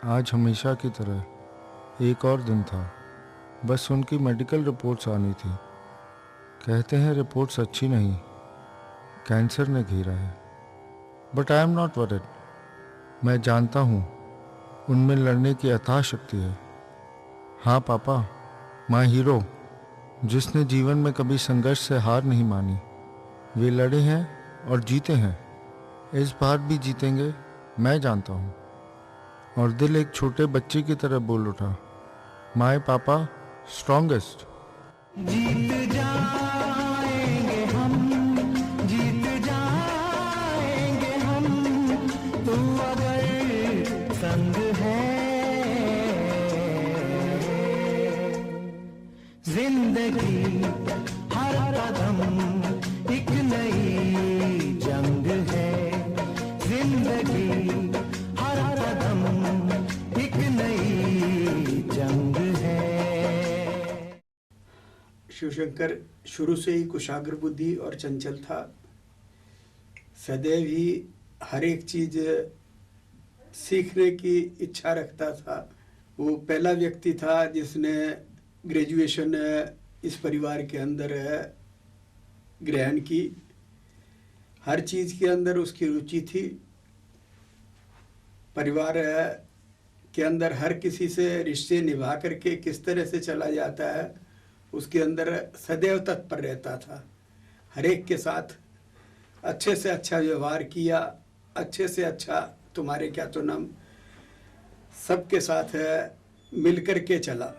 आज हमेशा की तरह एक और दिन था। बस उनकी मेडिकल रिपोर्ट्स आनी थी। कहते हैं रिपोर्ट्स अच्छी नहीं, कैंसर ने घेरा है। But I am not worried. मैं जानता हूँ उनमें लड़ने की अथाह शक्ति है। हाँ पापा, माय हीरो, जिसने जीवन में कभी संघर्ष से हार नहीं मानी। वे लड़े हैं और जीते हैं। इस बार भी जीतेंगे, मैं जानता हूँ। और दिल एक छोटे बच्चे की तरह बोल उठा, माय पापा स्ट्रॉन्गेस्ट। जीत जाएंगे हम, जीत जाएंगे हम, तू अगर संग है। जिंदगी हर कदम एक नई जंग है। जिंदगी हर कदम एक नई जंग है। शिवशंकर शुरू से ही कुशाग्र बुद्धि और चंचल था। सदैव ही हर एक चीज सीखने की इच्छा रखता था। वो पहला व्यक्ति था जिसने ग्रेजुएशन इस परिवार के अंदर ग्रहण की। हर चीज के अंदर उसकी रुचि थी। परिवार के अंदर हर किसी से रिश्ते निभा करके किस तरह से चला जाता है, उसके अंदर सदैव तत्पर रहता था। हर एक के साथ अच्छे से अच्छा व्यवहार किया, अच्छे से अच्छा तुम्हारे क्या तो नाम, सबके साथ मिल कर के चला।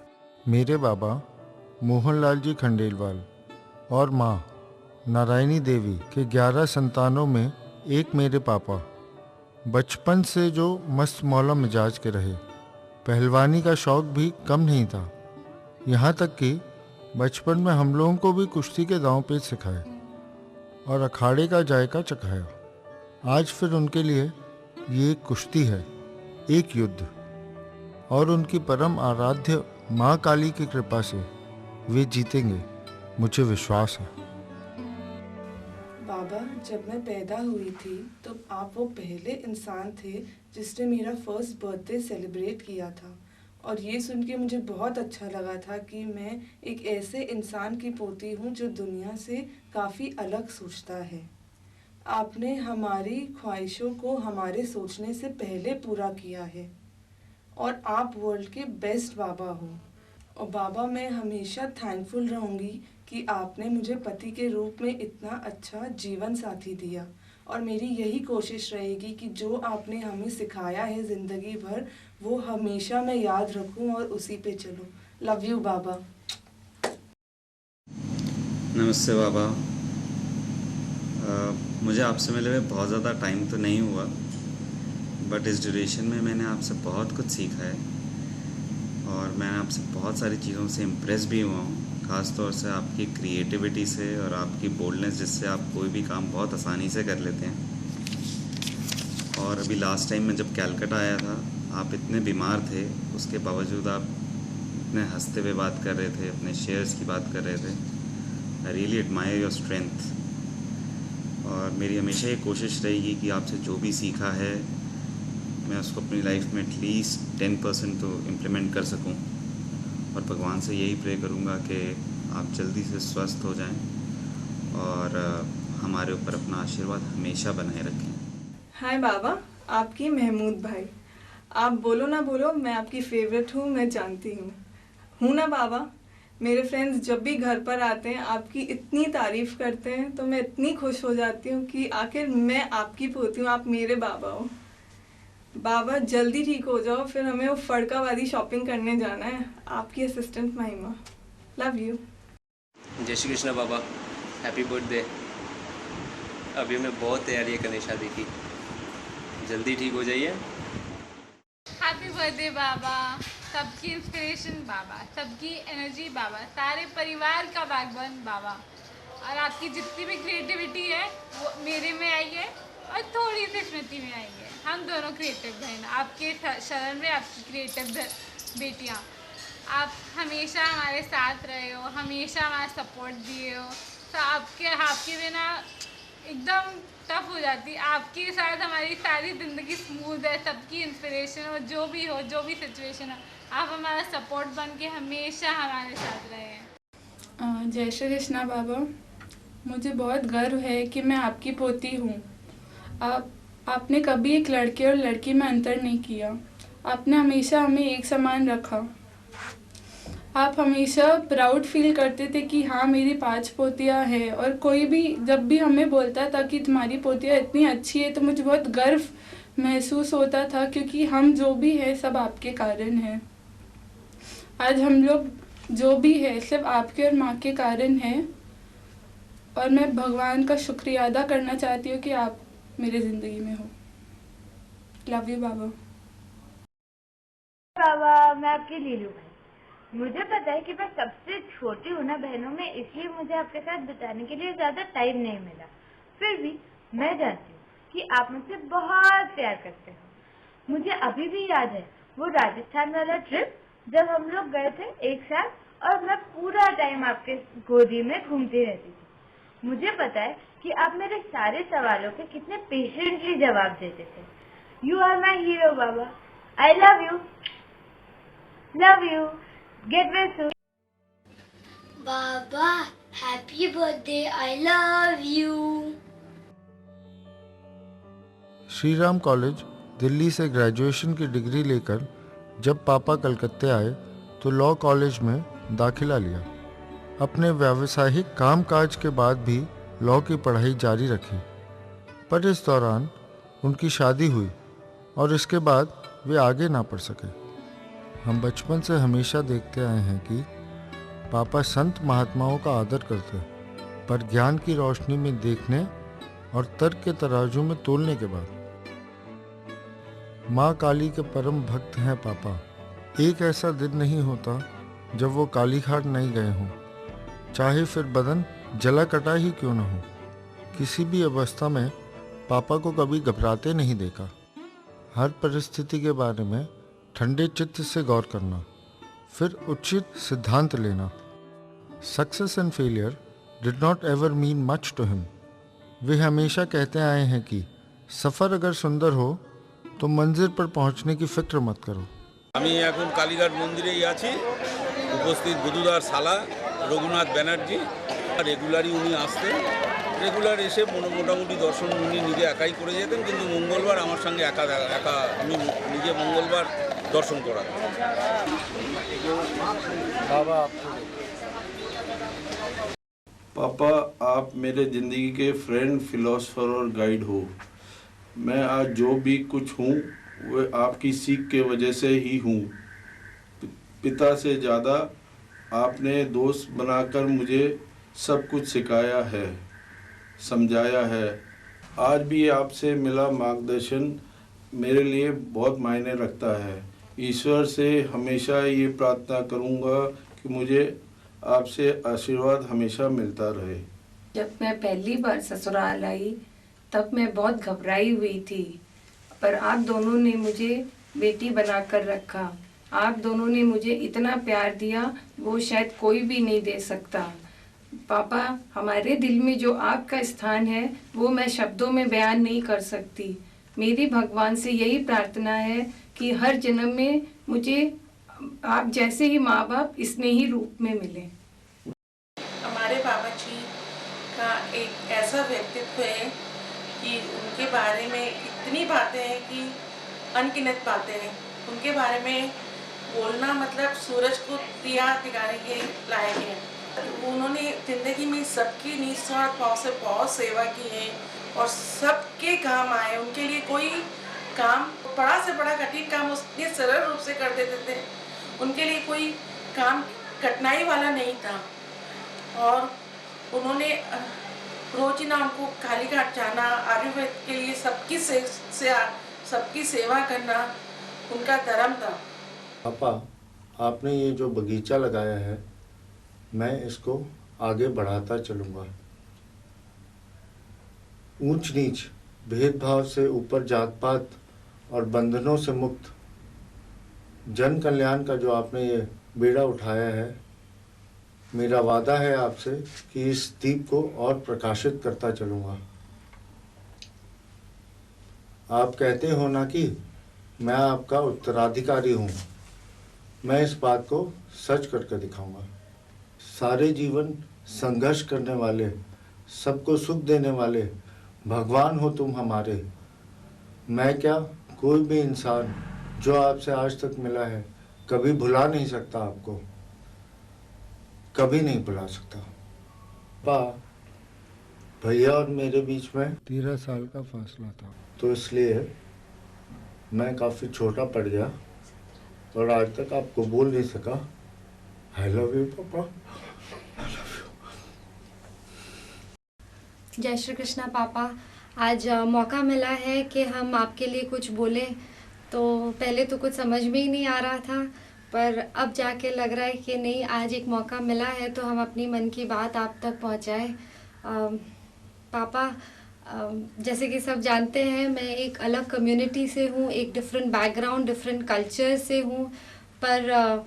मेरे बाबा मोहनलाल जी खंडेलवाल और माँ नारायणी देवी के 11 संतानों में एक मेरे पापा बचपन से जो मस्त मौला मिजाज के रहे। पहलवानी का शौक भी कम नहीं था। यहाँ तक कि बचपन में हम लोगों को भी कुश्ती के दांव पेच सिखाए और अखाड़े का जायका चखाया। आज फिर उनके लिए ये एक कुश्ती है, एक युद्ध। और उनकी परम आराध्य माँ काली की कृपा से वे जीतेंगे, मुझे विश्वास है। बाबा, जब मैं पैदा हुई थी तो आप वो पहले इंसान थे जिसने मेरा फर्स्ट बर्थडे सेलिब्रेट किया था। और ये सुन के मुझे बहुत अच्छा लगा था कि मैं एक ऐसे इंसान की पोती हूँ जो दुनिया से काफ़ी अलग सोचता है। आपने हमारी ख्वाहिशों को हमारे सोचने से पहले पूरा किया है और आप वर्ल्ड के बेस्ट बाबा हो। और बाबा, मैं हमेशा थैंकफुल रहूँगी कि आपने मुझे पति के रूप में इतना अच्छा जीवन साथी दिया। और मेरी यही कोशिश रहेगी कि जो आपने हमें सिखाया है ज़िंदगी भर, वो हमेशा मैं याद रखूं और उसी पे चलूं। लव यू बाबा। नमस्ते बाबा। मुझे आपसे मिले हुए बहुत ज़्यादा टाइम तो नहीं हुआ, बट इस ड्यूरेशन में मैंने आपसे बहुत कुछ सीखा है और मैं आपसे बहुत सारी चीज़ों से इम्प्रेस भी हुआ हूँ। ख़ास तौर से आपकी क्रिएटिविटी से और आपकी बोल्डनेस, जिससे आप कोई भी काम बहुत आसानी से कर लेते हैं। और अभी लास्ट टाइम मैं जब कैलकाटा आया था, आप इतने बीमार थे, उसके बावजूद आप इतने हंसते हुए बात कर रहे थे, अपने शेयर्स की बात कर रहे थे। I really admire your strength. और मेरी हमेशा ये कोशिश रहेगी कि आपसे जो भी सीखा है मैं उसको अपनी लाइफ में एटलीस्ट 10% तो इम्प्लीमेंट कर सकूं। और भगवान से यही प्रे करूंगा कि आप जल्दी से स्वस्थ हो जाएं और हमारे ऊपर अपना आशीर्वाद हमेशा बनाए रखें। हाय बाबा, आपकी महमूद भाई। आप बोलो ना बोलो, मैं आपकी फेवरेट हूँ, मैं जानती हूँ ना बाबा। मेरे फ्रेंड्स जब भी घर पर आते हैं आपकी इतनी तारीफ़ करते हैं तो मैं इतनी खुश हो जाती हूँ कि आखिर मैं आपकी पोती हूँ, आप मेरे बाबा हो। बाबा, जल्दी ठीक हो जाओ, फिर हमें वो फड़कावादी शॉपिंग करने जाना है। आपकी असिस्टेंट महिमा। Love you. जय श्री कृष्ण बाबा, हैप्पी बर्थडे। अभी मैं बहुत तैयारी करने शादी की, जल्दी ठीक हो जाइए। हैप्पी बर्थडे बाबा, सबकी इंस्पिरेशन बाबा, सबकी एनर्जी बाबा, सारे परिवार का बैकबोन बाबा। और आपकी जितनी भी क्रिएटिविटी है वो मेरे में आई है और थोड़ी सी स्मृति में आई है। हम दोनों क्रिएटिव बहन, आपके शरण में आपकी क्रिएटिव बेटियाँ। आप हमेशा हमारे साथ रहे हो, हमेशा हमारा सपोर्ट दिए हो। तो आपके बिना एकदम टफ हो जाती। आपके साथ हमारी सारी ज़िंदगी स्मूथ है, सबकी इंस्पिरेशन हो, जो भी हो, जो भी सिचुएशन हो, आप हमारा सपोर्ट बन के हमेशा हमारे साथ रहे हैं। जय श्री कृष्णा बाबा, मुझे बहुत गर्व है कि मैं आपकी पोती हूँ। आपने कभी एक लड़के और लड़की में अंतर नहीं किया। आपने हमेशा हमें एक समान रखा। आप हमेशा प्राउड फील करते थे कि हाँ मेरी 5 पोतियाँ हैं, और कोई भी जब भी हमें बोलता था कि तुम्हारी पोतियाँ इतनी अच्छी है तो मुझे बहुत गर्व महसूस होता था, क्योंकि हम जो भी है सब आपके कारण हैं। आज हम लोग जो भी है सिर्फ आपके और माँ के कारण है, और मैं भगवान का शुक्रिया अदा करना चाहती हूँ कि आप मेरे ज़िंदगी में हो। लव यू बाबा। बाबा, मैं आपकी लीलू हूँ। मुझे पता है कि मैं सबसे छोटी हूँ ना बहनों में, इसलिए मुझे आपके साथ बिताने के लिए ज्यादा टाइम नहीं मिला। फिर भी मैं जानती हूँ कि आप मुझसे बहुत प्यार करते हो। मुझे अभी भी याद है वो राजस्थान वाला ट्रिप जब हम लोग गए थे एक साथ, और मैं पूरा टाइम आपके गोदी में घूमती रहती थी। मुझे पता है कि आप मेरे सारे सवालों के कितने पेशेंटली जवाब देते थे। You are my hero Baba. I love you. Love you. Get well soon. Baba, happy birthday. I love you. Shri Ram College Delhi से ग्रेजुएशन की डिग्री लेकर जब पापा कलकत्ते आए तो लॉ कॉलेज में दाखिला लिया। अपने व्यावसायिक कामकाज के बाद भी लॉ की पढ़ाई जारी रखी, पर इस दौरान उनकी शादी हुई और इसके बाद वे आगे ना पढ़ सके। हम बचपन से हमेशा देखते आए हैं कि पापा संत महात्माओं का आदर करते, पर ज्ञान की रोशनी में देखने और तर्क के तराजू में तोलने के बाद। माँ काली के परम भक्त हैं पापा। एक ऐसा दिन नहीं होता जब वो काली घाट नहीं गए हों, चाहे फिर बदन जला कटा ही क्यों न हो। किसी भी अवस्था में पापा को कभी घबराते नहीं देखा। हर परिस्थिति के बारे में ठंडे चित्त से गौर करना, फिर उचित सिद्धांत लेना। Success and failure did not ever mean much to him. वे हमेशा कहते आए हैं कि सफ़र अगर सुंदर हो तो मंजिल पर पहुंचने की फिक्र मत करो। আমি এখন কালীঘাট মন্দিরেই আছি। উপস্থিত বধূদার শালা রঘুনাথ ব্যানার্জি রেগুলারই উনি আসতেন। রেগুলার এসে মোটামুটি দর্শন উনি নিজে একাই করে যেতেন, কিন্তু মঙ্গলবার আমার সঙ্গে একা উনি নিজে মঙ্গলবার दर्शन करा। पापा, आप मेरे ज़िंदगी के फ्रेंड, फिलोसोफर और गाइड हो। मैं आज जो भी कुछ हूँ वह आपकी सीख के वजह से ही हूँ। पिता से ज़्यादा आपने दोस्त बनाकर मुझे सब कुछ सिखाया है, समझाया है। आज भी आपसे मिला मार्गदर्शन मेरे लिए बहुत मायने रखता है। ईश्वर से हमेशा ये प्रार्थना करूँगा कि मुझे आपसे आशीर्वाद हमेशा मिलता रहे। जब मैं पहली बार ससुराल आई तब मैं बहुत घबराई हुई थी, पर आप दोनों ने मुझे बेटी बनाकर रखा। आप दोनों ने मुझे इतना प्यार दिया वो शायद कोई भी नहीं दे सकता। पापा, हमारे दिल में जो आपका स्थान है वो मैं शब्दों में बयान नहीं कर सकती। मेरी भगवान से यही प्रार्थना है कि हर जन्म में मुझे आप जैसे ही माँ बाप स्नेही रूप में मिले। हमारे बाबा जी का एक ऐसा व्यक्तित्व है कि उनके बारे में इतनी बातें हैं कि अनगिनत बातें हैं। उनके बारे में बोलना मतलब सूरज को दिया दिखाने के लायक है। उन्होंने ज़िंदगी में सबकी निस्वार्थ भाव से बहुत सेवा की है और सबके काम आए। उनके लिए कोई काम, बड़ा से बड़ा कठिन काम उसने सरल रूप से कर देते थे। उनके लिए कोई काम कठिनाई वाला नहीं था। और उन्होंने रोजिना उनको कालीघाट जाना, आयुर्वेद के लिए सबकी सेवा करना उनका धर्म था। पापा, आपने ये जो बगीचा लगाया है मैं इसको आगे बढ़ाता चलूँगा। ऊंच नीच, भेदभाव से ऊपर, जात पात और बंधनों से मुक्त जन कल्याण का जो आपने ये बेड़ा उठाया है, मेरा वादा है आपसे कि इस दीप को और प्रकाशित करता चलूँगा। आप कहते हो ना कि मैं आपका उत्तराधिकारी हूँ। मैं इस बात को सच करके दिखाऊंगा। सारे जीवन संघर्ष करने वाले, सबको सुख देने वाले भगवान हो तुम हमारे। मैं क्या, कोई भी इंसान जो आपसे आज तक मिला है कभी भुला नहीं सकता आपको, कभी नहीं भुला सकता। भैया और मेरे बीच में 13 साल का फासला था, तो इसलिए मैं काफ़ी छोटा पड़ गया और आज तक आपको बोल नहीं सका आई लव यू पापा। जय श्री कृष्णा पापा। आज मौका मिला है कि हम आपके लिए कुछ बोलें। तो पहले तो कुछ समझ में ही नहीं आ रहा था, पर अब जाके लग रहा है कि नहीं, आज एक मौका मिला है तो हम अपनी मन की बात आप तक पहुंचाएं। पापा, जैसे कि सब जानते हैं, मैं एक अलग कम्युनिटी से हूँ, एक डिफरेंट बैकग्राउंड, डिफरेंट कल्चर से हूँ, पर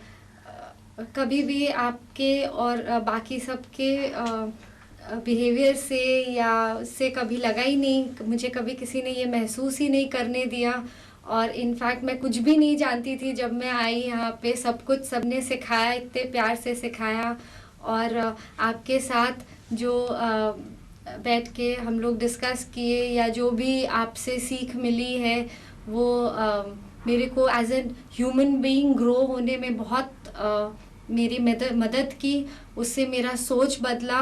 कभी भी आपके और बाकी सबके बिहेवियर से या उससे कभी लगा ही नहीं, मुझे कभी किसी ने ये महसूस ही नहीं करने दिया। और इनफैक्ट मैं कुछ भी नहीं जानती थी जब मैं आई यहाँ पे। सब कुछ सबने सिखाया, इतने प्यार से सिखाया। और आपके साथ जो बैठ के हम लोग डिस्कस किए या जो भी आपसे सीख मिली है, वो मेरे को as an human being grow होने में बहुत मेरी मदद की। उससे मेरा सोच बदला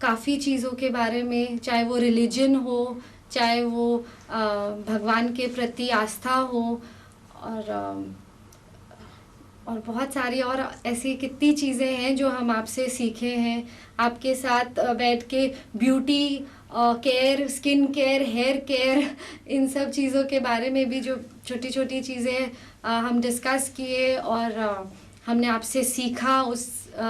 काफ़ी चीज़ों के बारे में, चाहे वो रिलीजन हो, चाहे वो भगवान के प्रति आस्था हो, और बहुत सारी और ऐसी कितनी चीज़ें हैं जो हम आपसे सीखे हैं। आपके साथ बैठ के beauty care, skin care, hair care, इन सब चीज़ों के बारे में भी जो छोटी छोटी चीज़ें हम डिस्कस किए और हमने आपसे सीखा। उस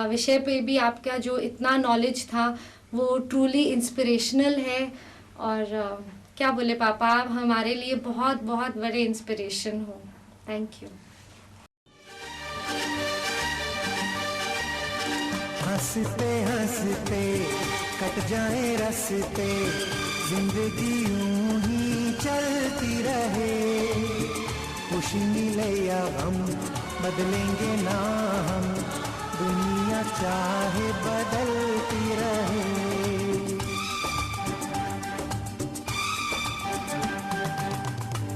विषय पे भी आपका जो इतना नॉलेज था वो ट्रूली इंस्पिरेशनल है। और क्या बोले पापा, आप हमारे लिए बहुत बहुत बड़े इंस्पिरेशन हो। Thank you. हंसते हंसते कट जाए रास्ते, जिंदगी यूं ही चलती रहे। खुशी मिले या हम बदलेंगे ना हम, दुनिया चाहे बदलती रहे।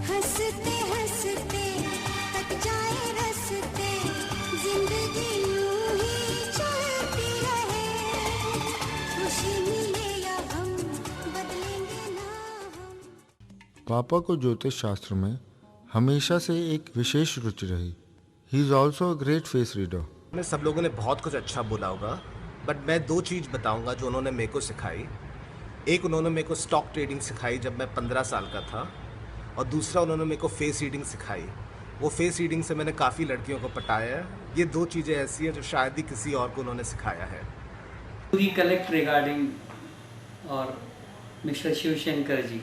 हंसते हंसते कट जाए रास्ते, जिंदगी यूं ही चलती रहे। खुशी मिले या हम बदलेंगे ना हम। पापा को ज्योतिष शास्त्र में हमेशा से एक विशेष रुचि रही। He is also a great face reader. में सब लोगों ने बहुत कुछ अच्छा बोला होगा, बट मैं 2 चीज़ बताऊंगा जो उन्होंने मेरे को सिखाई। एक, उन्होंने मेरे को स्टॉक ट्रेडिंग सिखाई जब मैं 15 साल का था, और दूसरा उन्होंने मेरे को फेस रीडिंग सिखाई। वो फेस रीडिंग से मैंने काफ़ी लड़कियों को पटाया है। ये 2 चीज़ें ऐसी हैं जो शायद ही किसी और को उन्होंने सिखाया है। recollect regarding or Mr. Shiv Shankar ji.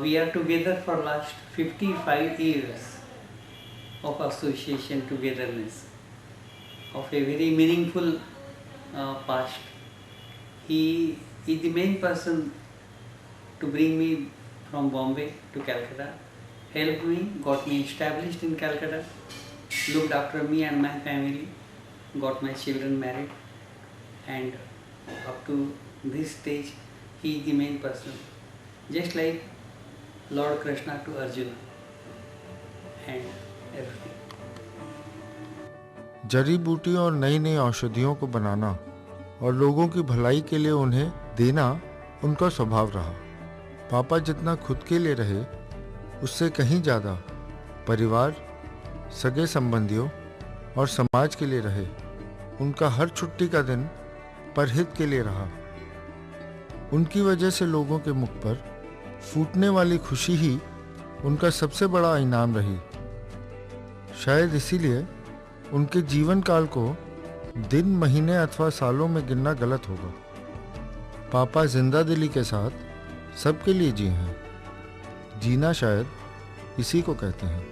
We are together for last 55 years of association, togetherness, of a very meaningful past. He is the main person to bring me from Bombay to Calcutta, helped me, got me established in Calcutta, looked after me and my family, got my children married, and up to this stage he is the main person, just like Lord Krishna to Arjuna and everything. जड़ी बूटी और नई नई औषधियों को बनाना और लोगों की भलाई के लिए उन्हें देना उनका स्वभाव रहा। पापा जितना खुद के लिए रहे, उससे कहीं ज़्यादा परिवार, सगे संबंधियों और समाज के लिए रहे। उनका हर छुट्टी का दिन परहित के लिए रहा। उनकी वजह से लोगों के मुख पर फूटने वाली खुशी ही उनका सबसे बड़ा इनाम रही। शायद इसीलिए उनके जीवन काल को दिन, महीने अथवा सालों में गिनना गलत होगा। पापा जिंदा दिली के साथ सबके लिए जी हैं। जीना शायद इसी को कहते हैं।